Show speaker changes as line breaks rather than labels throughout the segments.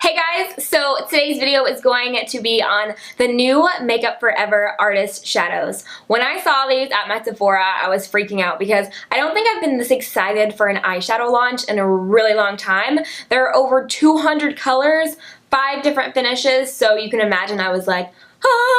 Hey guys, so today's video is going to be on the new Makeup Forever Artist Shadows. When I saw these at my Sephora, I was freaking out because I don't think I've been this excited for an eyeshadow launch in a really long time. There are over 200 colors, 5 different finishes, so you can imagine I was like,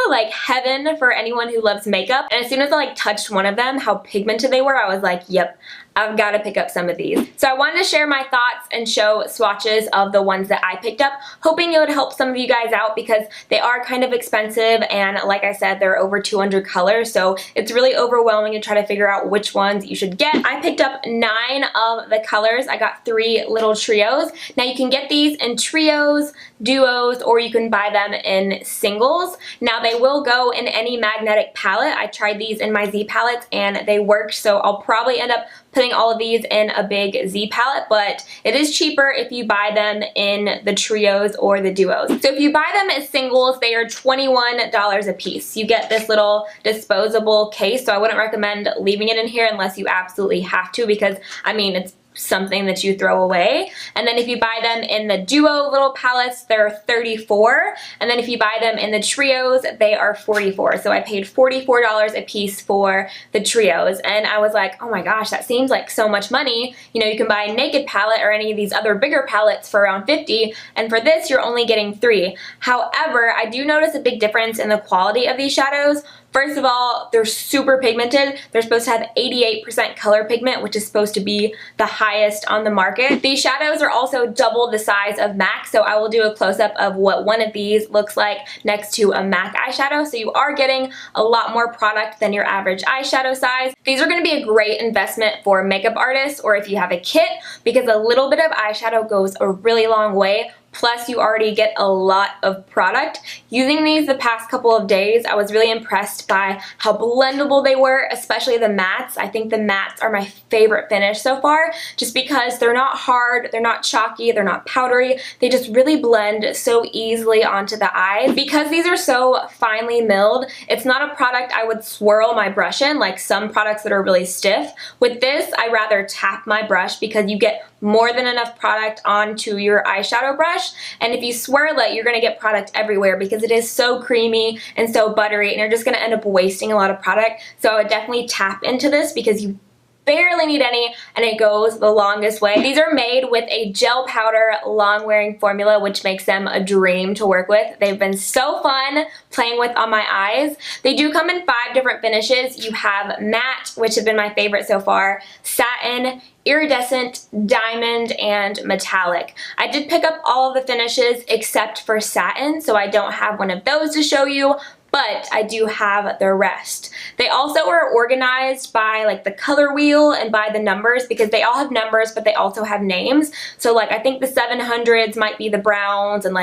like heaven for anyone who loves makeup. And as soon as I touched one of them, how pigmented they were, I was like, yep, I've got to pick up some of these. So I wanted to share my thoughts and show swatches of the ones that I picked up, hoping it would help some of you guys out because they are kind of expensive, and like I said, there are over 200 colors, so it's really overwhelming to try to figure out which ones you should get. I picked up 9 of the colors. I got 3 little trios. Now you can get these in trios, duos, or you can buy them in singles. Now they will go in any magnetic palette. I tried these in my Z palettes and they worked, so I'll probably end up putting all of these in a big Z palette, but it is cheaper if you buy them in the trios or the duos. So if you buy them as singles, they are $21 a piece. You get this little disposable case, so I wouldn't recommend leaving it in here unless you absolutely have to, because I mean, it's something that you throw away. And then if you buy them in the duo little palettes, they're $34, and then if you buy them in the trios, they are $44. So I paid $44 a piece for the trios, and I was like, oh my gosh, that seems like so much money. You know, you can buy a naked palette or any of these other bigger palettes for around $50, and for this you're only getting 3. However, I do notice a big difference in the quality of these shadows. First of all, they're super pigmented. They're supposed to have 88% color pigment, which is supposed to be the highest on the market. These shadows are also double the size of MAC, so I will do a close-up of what one of these looks like next to a MAC eyeshadow, so you are getting a lot more product than your average eyeshadow size. These are going to be a great investment for makeup artists or if you have a kit, because a little bit of eyeshadow goes a really long way. Plus you already get a lot of product. Using these the past couple of days, I was really impressed by how blendable they were, especially the mattes. I think the mattes are my favorite finish so far, just because they're not hard, they're not chalky, they're not powdery. They just really blend so easily onto the eyes. Because these are so finely milled, it's not a product I would swirl my brush in like some products that are really stiff. With this, I rather tap my brush because you get more than enough product onto your eyeshadow brush, and if you swirl it, you're going to get product everywhere because it is so creamy and so buttery, and you're just going to end up wasting a lot of product. So I would definitely tap into this because you barely need any, and it goes the longest way. These are made with a gel powder long wearing formula, which makes them a dream to work with. They've been so fun playing with on my eyes. They do come in 5 different finishes. You have matte, which have been my favorite so far, satin, iridescent, diamond, and metallic. I did pick up all of the finishes except for satin, so I don't have one of those to show you, but I do have the rest. They also are organized by the color wheel and by the numbers, because they all have numbers but they also have names. So I think the 700s might be the browns, and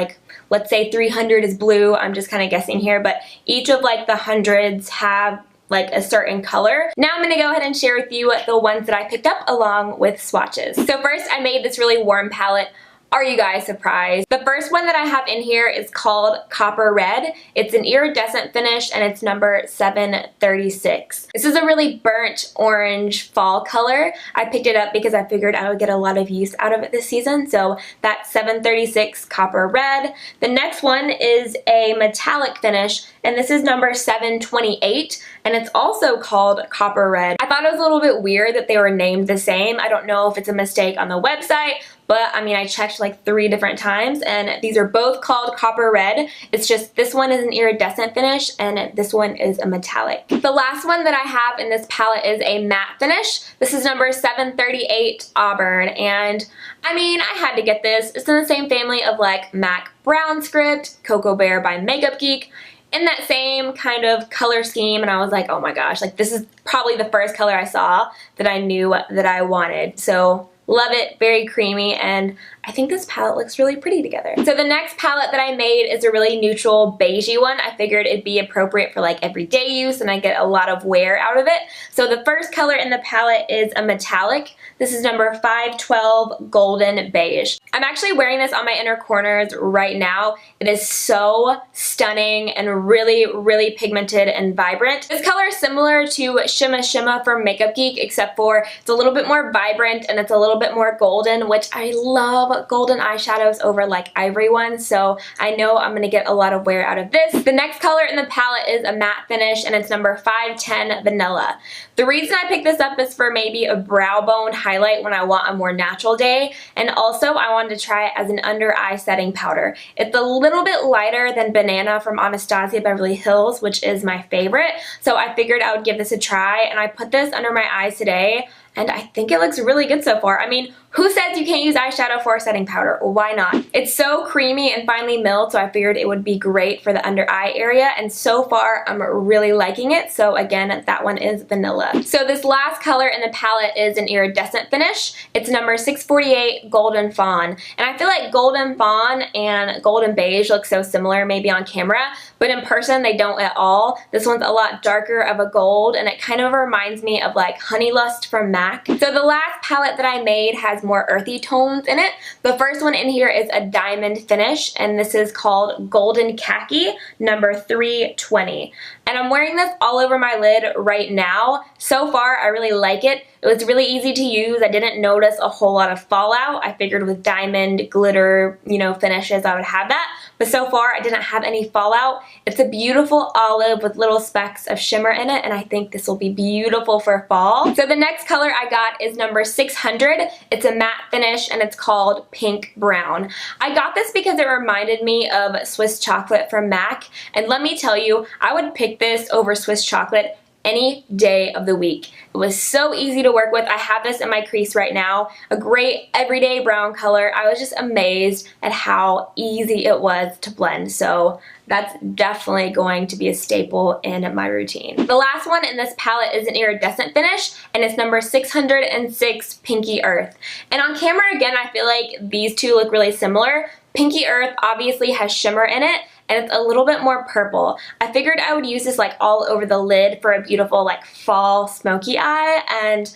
let's say 300 is blue. I'm just kind of guessing here, but each of the hundreds have a certain color. Now I'm going to go ahead and share with you the ones that I picked up along with swatches. So first, I made this really warm palette. Are you guys surprised? The first one that I have in here is called Copper Red. It's an iridescent finish and it's number 736. This is a really burnt orange fall color. I picked it up because I figured I would get a lot of use out of it this season, so that's 736 Copper Red. The next one is a metallic finish, and this is number 728, and it's also called Copper Red. I thought it was a little bit weird that they were named the same. I don't know if it's a mistake on the website, but I mean, I checked 3 different times, and these are both called Copper Red. It's just this one is an iridescent finish and this one is a metallic. The last one that I have in this palette is a matte finish. This is number 738 Auburn, and I mean, I had to get this. It's in the same family of MAC Brown Script, Cocoa Bear by Makeup Geek, in that same kind of color scheme, and I was like, oh my gosh, this is probably the first color I saw that I knew that I wanted. So love it, very creamy, and I think this palette looks really pretty together. So the next palette that I made is a really neutral beigey one. I figured it'd be appropriate for everyday use, and I get a lot of wear out of it. So the first color in the palette is a metallic. This is number 512 Golden Beige. I'm actually wearing this on my inner corners right now. It is so stunning and really, really pigmented and vibrant. This color is similar to Shimma Shimma from Makeup Geek, except for it's a little bit more vibrant and it's a little bit more golden, which I love. love golden eyeshadows over like ivory ones, so I know I'm going to get a lot of wear out of this. The next color in the palette is a matte finish, and it's number 510 Vanilla. The reason I picked this up is for maybe a brow bone highlight when I want a more natural day, and also I wanted to try it as an under eye setting powder. It's a little bit lighter than Banana from Anastasia Beverly Hills, which is my favorite, so I figured I would give this a try, and I put this under my eyes today, and I think it looks really good so far. I mean, who says you can't use eyeshadow for a setting powder? Why not? It's so creamy and finely milled, so I figured it would be great for the under eye area, and so far I'm really liking it. So again, that one is Vanilla. So this last color in the palette is an iridescent finish. It's number 648 Golden Fawn, and I feel like Golden Fawn and Golden Beige look so similar maybe on camera, but in person they don't at all. This one's a lot darker of a gold, and it kind of reminds me of like Honey Lust from MAC. So the last palette that I made has more earthy tones in it. The first one in here is a diamond finish, and this is called Golden Khaki, number 320. And I'm wearing this all over my lid right now. So far, I really like it. It was really easy to use. I didn't notice a whole lot of fallout. I figured with diamond glitter, you know, finishes I would have that. But so far, I didn't have any fallout. It's a beautiful olive with little specks of shimmer in it, and I think this will be beautiful for fall. So the next color I got is number 600. It's a matte finish, and it's called Pink Brown. I got this because it reminded me of Swiss Chocolate from MAC, and let me tell you, I would pick this over Swiss Chocolate any day of the week. It was so easy to work with. I have this in my crease right now. A great everyday brown color. I was just amazed at how easy it was to blend. So that's definitely going to be a staple in my routine. The last one in this palette is an iridescent finish, and it's number 606 Pinky Earth. And on camera, again, I feel like these two look really similar. Pinky Earth obviously has shimmer in it, and it's a little bit more purple. I figured I would use this like all over the lid for a beautiful like fall smoky eye, and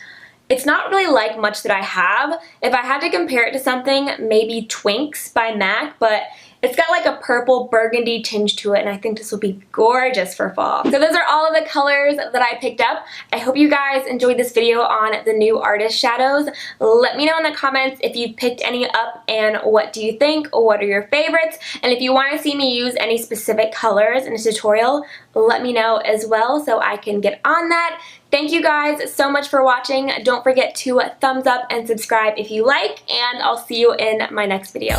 it's not really like much that I have. If I had to compare it to something, maybe Twinks by MAC, but it's got like a purple burgundy tinge to it, and I think this will be gorgeous for fall. So those are all of the colors that I picked up. I hope you guys enjoyed this video on the new artist shadows. Let me know in the comments if you've picked any up and what do you think, what are your favorites, and if you want to see me use any specific colors in a tutorial, let me know as well so I can get on that. Thank you guys so much for watching. Don't forget to thumbs up and subscribe if you like, and I'll see you in my next video.